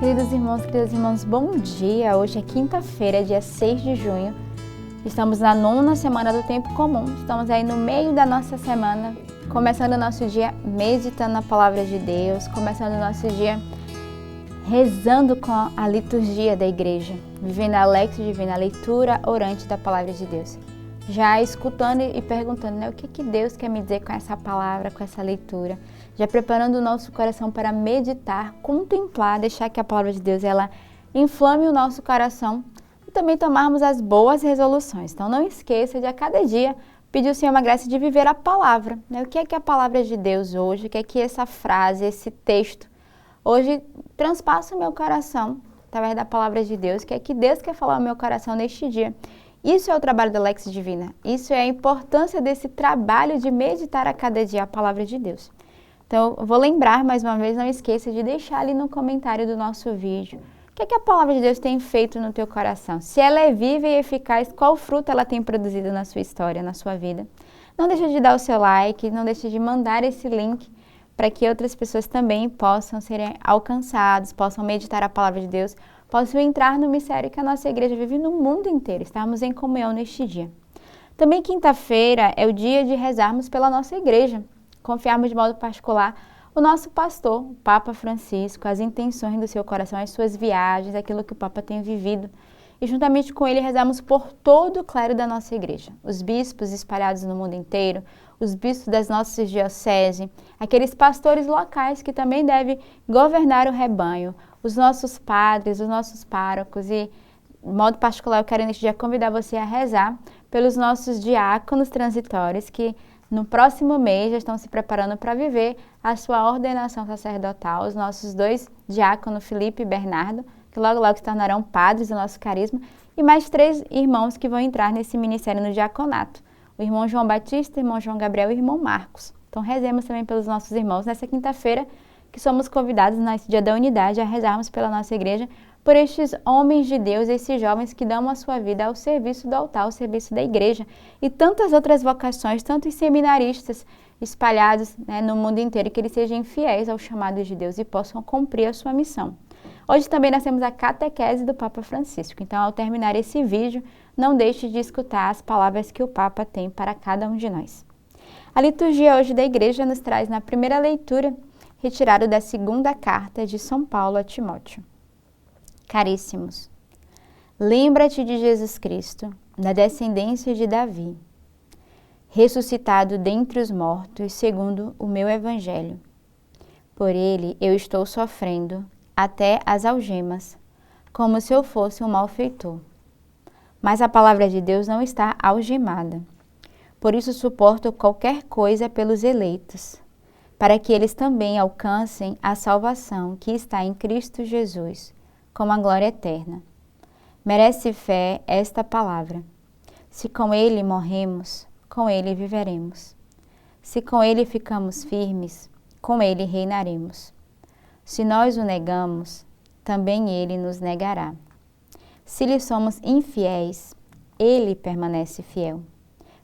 queridas irmãs, bom dia! Hoje é quinta-feira, dia 6 de junho. Estamos na 9ª semana do Tempo Comum. Estamos aí no meio da nossa semana, começando o nosso dia meditando na Palavra de Deus, começando o nosso dia rezando com a liturgia da igreja, vivendo a Lexio Divina, a leitura orante da Palavra de Deus. Já escutando e perguntando, o que Deus quer me dizer com essa palavra, com essa leitura. Já preparando o nosso coração para meditar, contemplar, deixar que a Palavra de Deus ela inflame o nosso coração e também tomarmos as boas resoluções. Então não esqueça de a cada dia pedir ao Senhor uma graça de viver a palavra. O que é que a Palavra de Deus hoje, o que é que essa frase, esse texto hoje transpassa o meu coração através da Palavra de Deus, o que é que Deus quer falar ao meu coração neste dia. Isso é o trabalho da Lexio Divina, isso é a importância desse trabalho de meditar a cada dia a Palavra de Deus. Então, eu vou lembrar mais uma vez, não esqueça de deixar ali no comentário do nosso vídeo o que é que a Palavra de Deus tem feito no teu coração. Se ela é viva e eficaz, qual fruto ela tem produzido na sua história, na sua vida. Não deixe de dar o seu like, não deixe de mandar esse link para que outras pessoas também possam serem alcançadas, possam meditar a Palavra de Deus, possam entrar no mistério que a nossa igreja vive no mundo inteiro. Estamos em comunhão neste dia. Também quinta-feira é o dia de rezarmos pela nossa igreja. Confiarmos de modo particular o nosso pastor, o Papa Francisco, as intenções do seu coração, as suas viagens, aquilo que o Papa tem vivido. E juntamente com ele rezamos por todo o clero da nossa igreja. Os bispos espalhados no mundo inteiro, os bispos das nossas dioceses, aqueles pastores locais que também devem governar o rebanho, os nossos padres, os nossos párocos e, de modo particular, eu quero neste dia convidar você a rezar pelos nossos diáconos transitórios que no próximo mês já estão se preparando para viver a sua ordenação sacerdotal, os nossos 2 diáconos, Felipe e Bernardo, que logo se tornarão padres do nosso carisma, e mais 3 irmãos que vão entrar nesse ministério no diaconato, o irmão João Batista, o irmão João Gabriel e o irmão Marcos. Então rezemos também pelos nossos irmãos nessa quinta-feira, que somos convidados nesse dia da unidade a rezarmos pela nossa igreja, por estes homens de Deus, esses jovens que dão a sua vida ao serviço do altar, ao serviço da igreja, e tantas outras vocações, tantos seminaristas espalhados no mundo inteiro, que eles sejam fiéis ao chamado de Deus e possam cumprir a sua missão. Hoje também nós temos a catequese do Papa Francisco, então ao terminar esse vídeo, não deixe de escutar as palavras que o Papa tem para cada um de nós. A liturgia hoje da igreja nos traz na primeira leitura, retirado da 2ª carta de São Paulo a Timóteo. Caríssimos, lembra-te de Jesus Cristo, da descendência de Davi, ressuscitado dentre os mortos, segundo o meu evangelho. Por ele eu estou sofrendo até as algemas, como se eu fosse um malfeitor. Mas a palavra de Deus não está algemada. Por isso suporto qualquer coisa pelos eleitos, para que eles também alcancem a salvação que está em Cristo Jesus, como a glória eterna. Merece fé esta palavra. Se com ele morremos, com ele viveremos. Se com ele ficamos firmes, com ele reinaremos. Se nós o negamos, também ele nos negará. Se lhe somos infiéis, ele permanece fiel,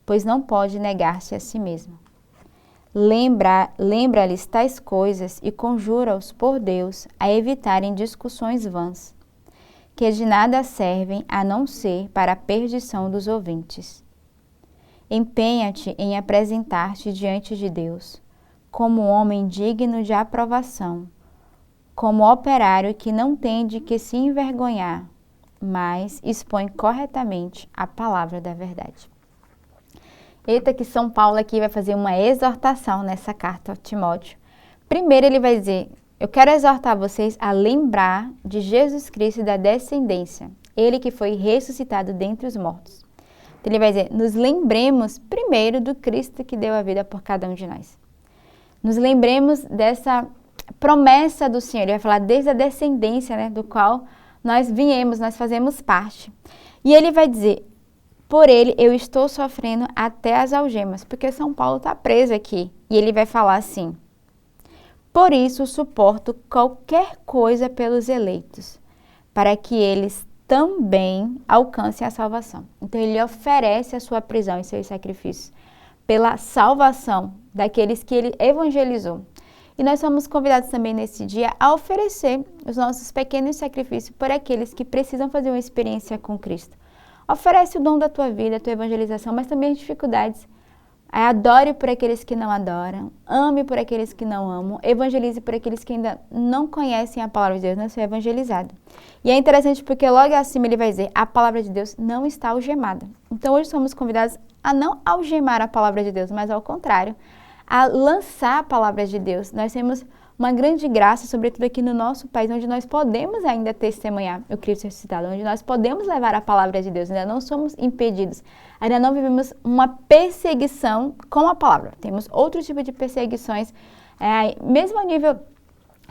pois não pode negar-se a si mesmo. Lembra-lhes tais coisas e conjura-os por Deus a evitarem discussões vãs, que de nada servem a não ser para a perdição dos ouvintes. Empenha-te em apresentar-te diante de Deus, como homem digno de aprovação, como operário que não tem de que se envergonhar, mas expõe corretamente a palavra da verdade. Eita, que São Paulo aqui vai fazer uma exortação nessa carta a Timóteo. Primeiro ele vai dizer, eu quero exortar vocês a lembrar de Jesus Cristo e da descendência, ele que foi ressuscitado dentre os mortos. Então ele vai dizer, nos lembremos primeiro do Cristo que deu a vida por cada um de nós. Nos lembremos dessa promessa do Senhor, ele vai falar desde a descendência, do qual nós viemos, nós fazemos parte. E ele vai dizer, por ele eu estou sofrendo até as algemas, porque São Paulo está preso aqui. E ele vai falar assim, por isso suporto qualquer coisa pelos eleitos, para que eles também alcancem a salvação. Então ele oferece a sua prisão e seus sacrifícios pela salvação daqueles que ele evangelizou. E nós somos convidados também nesse dia a oferecer os nossos pequenos sacrifícios por aqueles que precisam fazer uma experiência com Cristo. Oferece o dom da tua vida, a tua evangelização, mas também as dificuldades. Adore por aqueles que não adoram, ame por aqueles que não amam, evangelize por aqueles que ainda não conhecem a palavra de Deus, não são evangelizados. E é interessante porque logo acima ele vai dizer, a palavra de Deus não está algemada. Então hoje somos convidados a não algemar a palavra de Deus, mas ao contrário, a lançar a palavra de Deus. Nós temos uma grande graça, sobretudo aqui no nosso país, onde nós podemos ainda testemunhar o Cristo ressuscitado, onde nós podemos levar a palavra de Deus, ainda não somos impedidos, ainda não vivemos uma perseguição com a palavra. Temos outro tipo de perseguições, mesmo a nível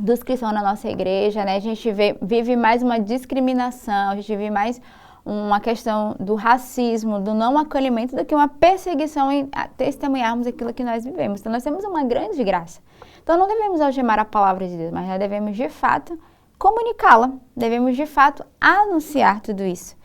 dos cristãos na nossa igreja, né? A gente vive mais uma discriminação, a gente vive mais uma questão do racismo, do não acolhimento, do que uma perseguição em testemunharmos aquilo que nós vivemos. Então, nós temos uma grande graça. Então, não devemos algemar a palavra de Deus, mas nós devemos, de fato, comunicá-la. Devemos, de fato, anunciar tudo isso.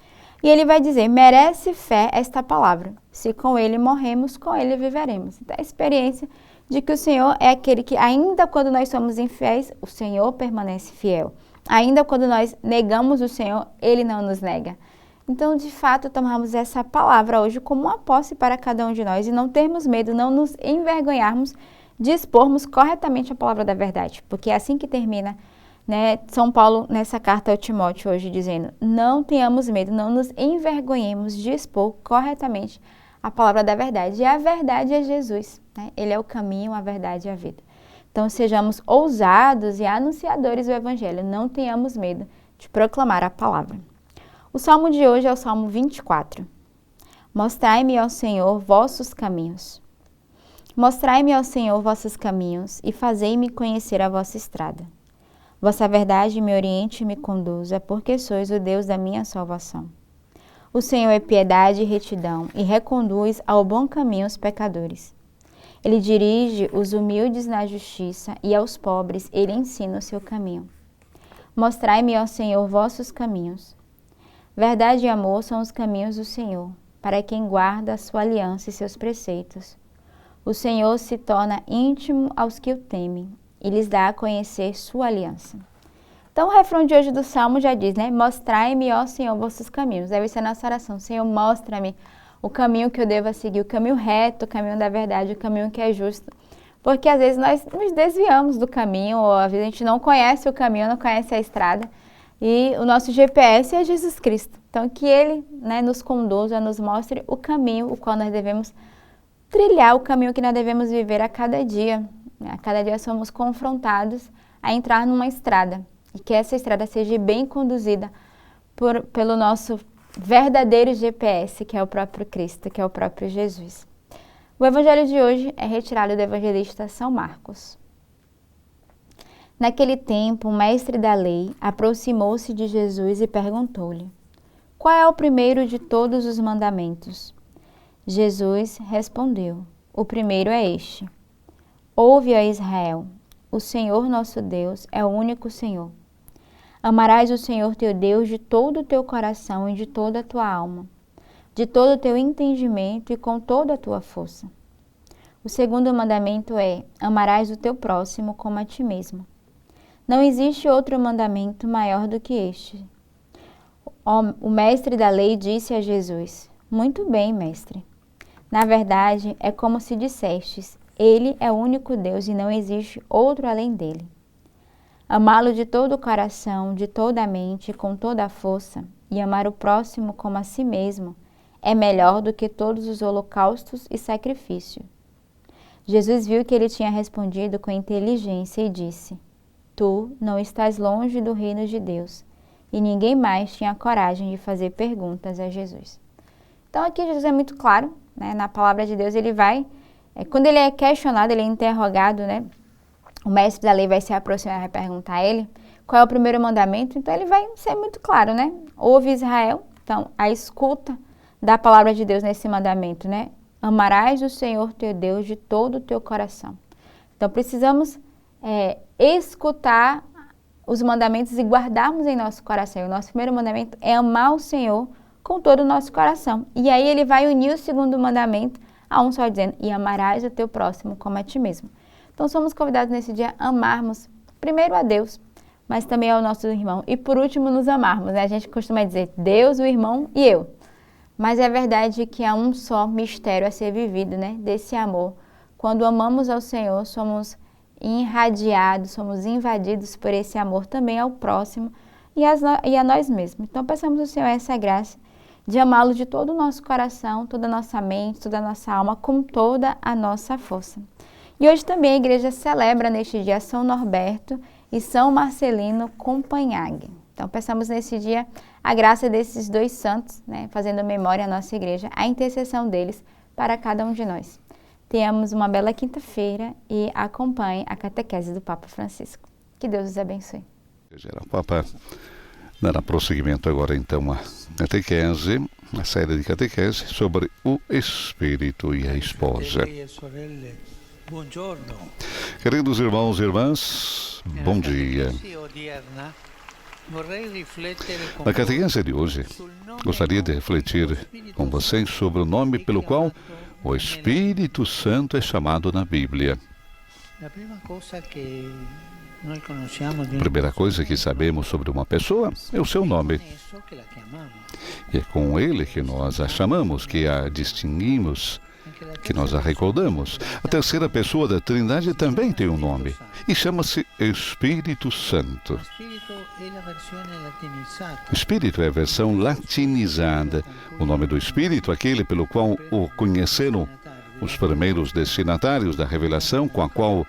E ele vai dizer, merece fé esta palavra. Se com ele morremos, com ele viveremos. Então, a experiência de que o Senhor é aquele que, ainda quando nós somos infiéis, o Senhor permanece fiel. Ainda quando nós negamos o Senhor, ele não nos nega. Então, de fato, tomarmos essa palavra hoje como uma posse para cada um de nós e não termos medo, não nos envergonharmos de expormos corretamente a palavra da verdade, porque é assim que termina, né, São Paulo nessa carta ao Timóteo hoje, dizendo, não tenhamos medo, não nos envergonhemos de expor corretamente a palavra da verdade. E a verdade é Jesus, né? Ele é o caminho, a verdade e a vida. Então, sejamos ousados e anunciadores do Evangelho, não tenhamos medo de proclamar a palavra. O salmo de hoje é o Salmo 24. Mostrai-me, ó Senhor, vossos caminhos. Mostrai-me, ó Senhor, vossos caminhos, e fazei-me conhecer a vossa estrada. Vossa verdade me oriente e me conduza, porque sois o Deus da minha salvação. O Senhor é piedade e retidão, e reconduz ao bom caminho os pecadores. Ele dirige os humildes na justiça, e aos pobres ele ensina o seu caminho. Mostrai-me, ó Senhor, vossos caminhos. Verdade e amor são os caminhos do Senhor, para quem guarda a sua aliança e seus preceitos. O Senhor se torna íntimo aos que o temem e lhes dá a conhecer sua aliança. Então, o refrão de hoje do Salmo já diz, né? Mostrai-me, ó Senhor, vossos caminhos. Deve ser a nossa oração. Senhor, mostra-me o caminho que eu devo seguir, o caminho reto, o caminho da verdade, o caminho que é justo. Porque às vezes nós nos desviamos do caminho, ou às vezes a gente não conhece o caminho, não conhece a estrada. E o nosso GPS é Jesus Cristo. Então, que Ele, né, nos conduza, nos mostre o caminho, o qual nós devemos trilhar, o caminho que nós devemos viver a cada dia. A cada dia somos confrontados a entrar numa estrada. E que essa estrada seja bem conduzida pelo nosso verdadeiro GPS, que é o próprio Cristo, que é o próprio Jesus. O evangelho de hoje é retirado do evangelista São Marcos. Naquele tempo, o mestre da lei aproximou-se de Jesus e perguntou-lhe, qual é o primeiro de todos os mandamentos? Jesus respondeu, o primeiro é este. Ouve, ó Israel, o Senhor nosso Deus é o único Senhor. Amarás o Senhor teu Deus de todo o teu coração e de toda a tua alma, de todo o teu entendimento e com toda a tua força. O segundo mandamento é, amarás o teu próximo como a ti mesmo. Não existe outro mandamento maior do que este. O mestre da lei disse a Jesus, muito bem, mestre. Na verdade, é como se dissestes, ele é o único Deus e não existe outro além dele. Amá-lo de todo o coração, de toda a mente, com toda a força, e amar o próximo como a si mesmo, é melhor do que todos os holocaustos e sacrifícios. Jesus viu que ele tinha respondido com inteligência e disse, tu não estás longe do reino de Deus. E ninguém mais tinha coragem de fazer perguntas a Jesus. Então aqui Jesus é muito claro, né? Na palavra de Deus ele vai, quando ele é questionado, ele é interrogado, né? O mestre da lei vai se aproximar e vai perguntar a ele qual é o primeiro mandamento, então ele vai ser muito claro, né? Ouve Israel, então a escuta da palavra de Deus nesse mandamento, né? Amarás o Senhor teu Deus de todo o teu coração. Então precisamos escutar os mandamentos e guardarmos em nosso coração. O nosso primeiro mandamento é amar o Senhor com todo o nosso coração. E aí ele vai unir o segundo mandamento a um só, dizendo, e amarás o teu próximo como a ti mesmo. Então somos convidados nesse dia a amarmos primeiro a Deus, mas também ao nosso irmão. E por último, nos amarmos, né? A gente costuma dizer Deus, o irmão e eu. Mas é verdade que há um só mistério a ser vivido, né? Desse amor. Quando amamos ao Senhor, somos irradiados, somos invadidos por esse amor também ao próximo e a nós mesmos. Então peçamos ao Senhor essa graça de amá-lo de todo o nosso coração, toda a nossa mente, toda a nossa alma, com toda a nossa força. E hoje também a igreja celebra neste dia São Norberto e São Marcelino Compagnag. Então peçamos nesse dia a graça desses dois santos, né, fazendo memória à nossa igreja, a intercessão deles para cada um de nós. Tenhamos uma bela quinta-feira e acompanhe a catequese do Papa Francisco. Que Deus os abençoe. O Papa dará prosseguimento agora então a catequese, a série de catequese sobre o Espírito e a esposa. Queridos irmãos e irmãs, bom dia. Na catequese de hoje, gostaria de refletir com vocês sobre o nome pelo qual o Espírito Santo é chamado na Bíblia. A primeira coisa que sabemos sobre uma pessoa é o seu nome. E é com ele que nós a chamamos, que a distinguimos, que nós a recordamos. A terceira pessoa da Trindade também tem um nome e chama-se Espírito Santo. Espírito é a versão latinizada. O nome do Espírito, aquele pelo qual o conheceram os primeiros destinatários da revelação, com a qual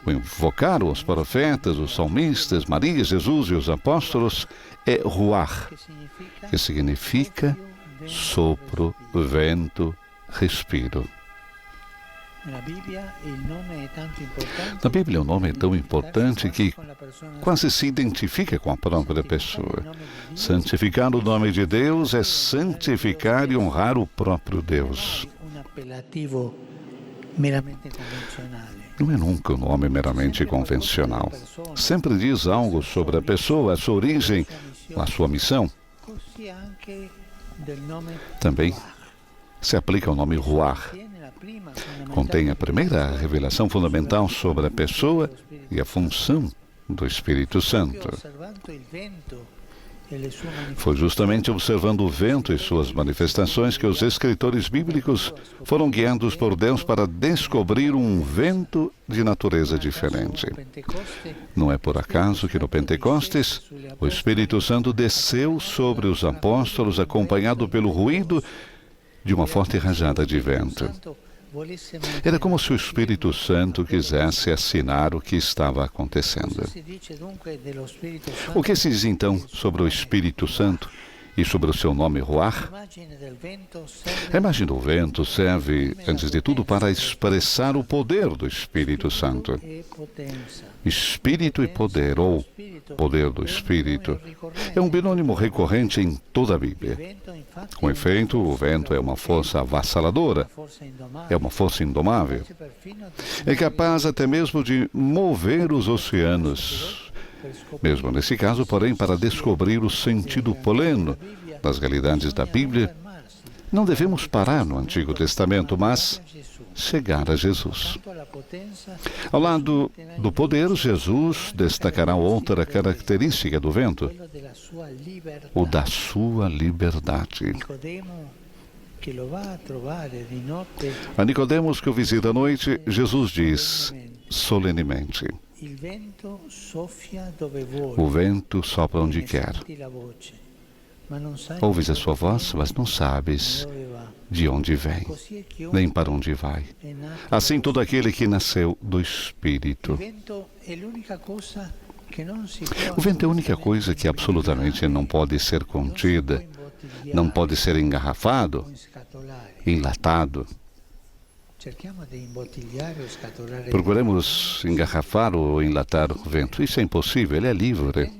o invocaram os profetas, os salmistas, Maria, Jesus e os apóstolos, é Ruach, que significa sopro, vento, respiro. Na Bíblia, o nome é tão importante que quase se identifica com a própria pessoa. Santificar o nome de Deus é santificar e honrar o próprio Deus. Não é nunca um nome meramente convencional. Sempre diz algo sobre a pessoa, a sua origem, a sua missão. Também se aplica ao nome Ruach. Contém a primeira revelação fundamental sobre a pessoa e a função do Espírito Santo. Foi justamente observando o vento e suas manifestações que os escritores bíblicos foram guiados por Deus para descobrir um vento de natureza diferente. Não é por acaso que no Pentecostes o Espírito Santo desceu sobre os apóstolos acompanhado pelo ruído de uma forte rajada de vento. Era como se o Espírito Santo quisesse assinar o que estava acontecendo. O que se diz então sobre o Espírito Santo e sobre o seu nome Ruach? A imagem do vento serve, antes de tudo, para expressar o poder do Espírito Santo. Espírito e poder, ou poder do Espírito, é um binônimo recorrente em toda a Bíblia. Com efeito, o vento é uma força avassaladora, é uma força indomável. É capaz até mesmo de mover os oceanos. Mesmo nesse caso, porém, para descobrir o sentido pleno das realidades da Bíblia, não devemos parar no Antigo Testamento, mas chegar a Jesus. Ao lado do poder, Jesus destacará outra característica do vento, o da sua liberdade. A Nicodemos, que o visita à noite, Jesus diz solenemente: o vento sopra onde quer. Ouves a sua voz, mas não sabes de onde vem, nem para onde vai. Assim todo aquele que nasceu do Espírito. O vento é a única coisa que absolutamente não pode ser contida, não pode ser engarrafado, enlatado. Procuramos engarrafar ou enlatar o vento. Isso é impossível, ele é livre.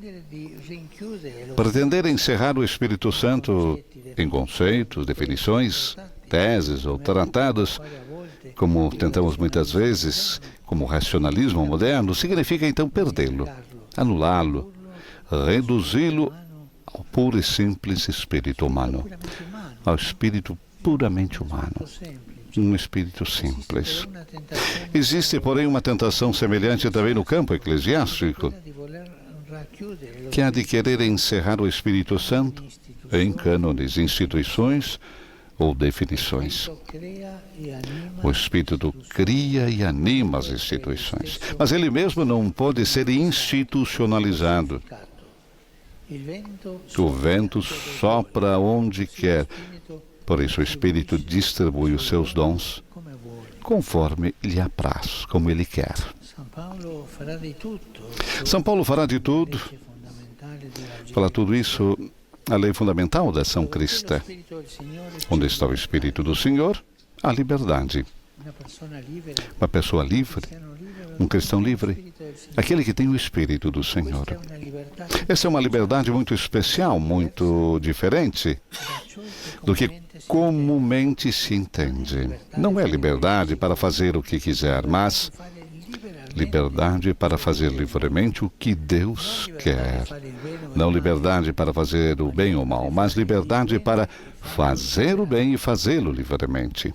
Pretender encerrar o Espírito Santo em conceitos, definições, teses ou tratados, como tentamos muitas vezes, como o racionalismo moderno, significa então perdê-lo, anulá-lo, reduzi-lo ao puro e simples espírito humano, ao espírito puramente humano. um espírito simples. Existe, porém, uma tentação semelhante também no campo eclesiástico, que é de querer encerrar o Espírito Santo em cânones, instituições ou definições. O Espírito cria e anima as instituições, mas ele mesmo não pode ser institucionalizado. O vento sopra onde quer, por isso o Espírito distribui os seus dons conforme lhe apraz, como ele quer. São Paulo fará de tudo. Para tudo isso, a lei fundamental da ação cristã. Onde está o Espírito do Senhor, há liberdade. Uma pessoa livre, um cristão livre, aquele que tem o Espírito do Senhor. Essa é uma liberdade muito especial, muito diferente do que comumente se entende. Não é liberdade para fazer o que quiser, mas liberdade para fazer livremente o que Deus quer. Não liberdade para fazer o bem ou o mal, mas liberdade para fazer o bem e fazê-lo livremente.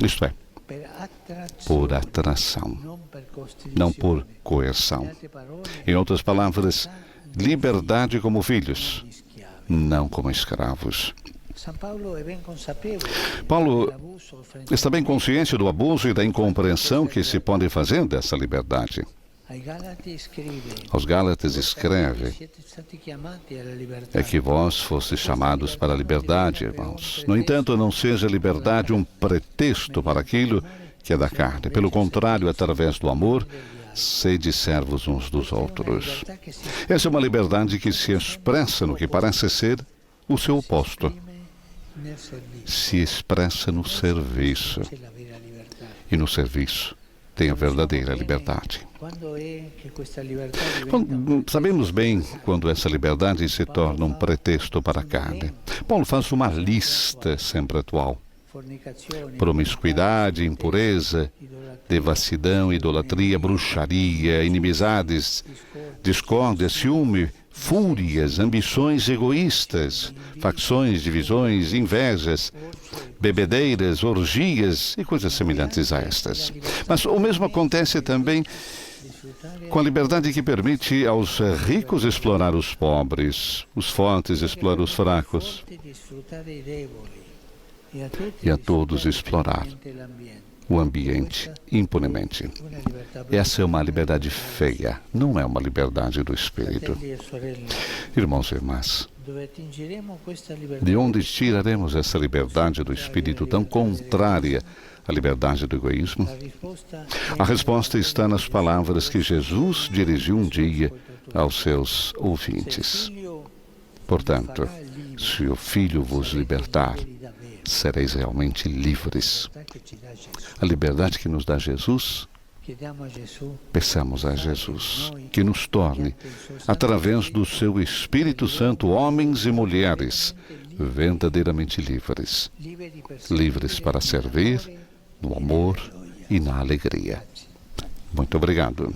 Isto é, por atração, não por coerção. Em outras palavras, liberdade como filhos, não como escravos. Paulo está bem consciente do abuso e da incompreensão que se pode fazer dessa liberdade. Aos Gálatas escreve: é que vós fostes chamados para a liberdade, irmãos. No entanto, não seja a liberdade um pretexto para aquilo que é da carne. Pelo contrário, através do amor, sede servos uns dos outros. Essa é uma liberdade que se expressa no que parece ser o seu oposto. Se expressa no serviço. E no serviço tem a verdadeira liberdade. Sabemos bem quando essa liberdade se torna um pretexto para a carne. Paulo faz uma lista sempre atual: promiscuidade, impureza, devassidão, idolatria, bruxaria, inimizades, discórdia, ciúme, fúrias, ambições egoístas, facções, divisões, invejas, bebedeiras, orgias e coisas semelhantes a estas. Mas o mesmo acontece também com a liberdade que permite aos ricos explorar os pobres, os fortes explorar os fracos e a todos explorar o ambiente impunemente. Essa é uma liberdade feia, não é uma liberdade do Espírito. Irmãos e irmãs, de onde tiraremos essa liberdade do Espírito tão contrária à liberdade do egoísmo? A resposta está nas palavras que Jesus dirigiu um dia aos seus ouvintes. Portanto, se o Filho vos libertar, sereis realmente livres. A liberdade que nos dá Jesus, peçamos a Jesus que nos torne, através do seu Espírito Santo, homens e mulheres verdadeiramente livres. Livres para servir no amor e na alegria. Muito obrigado.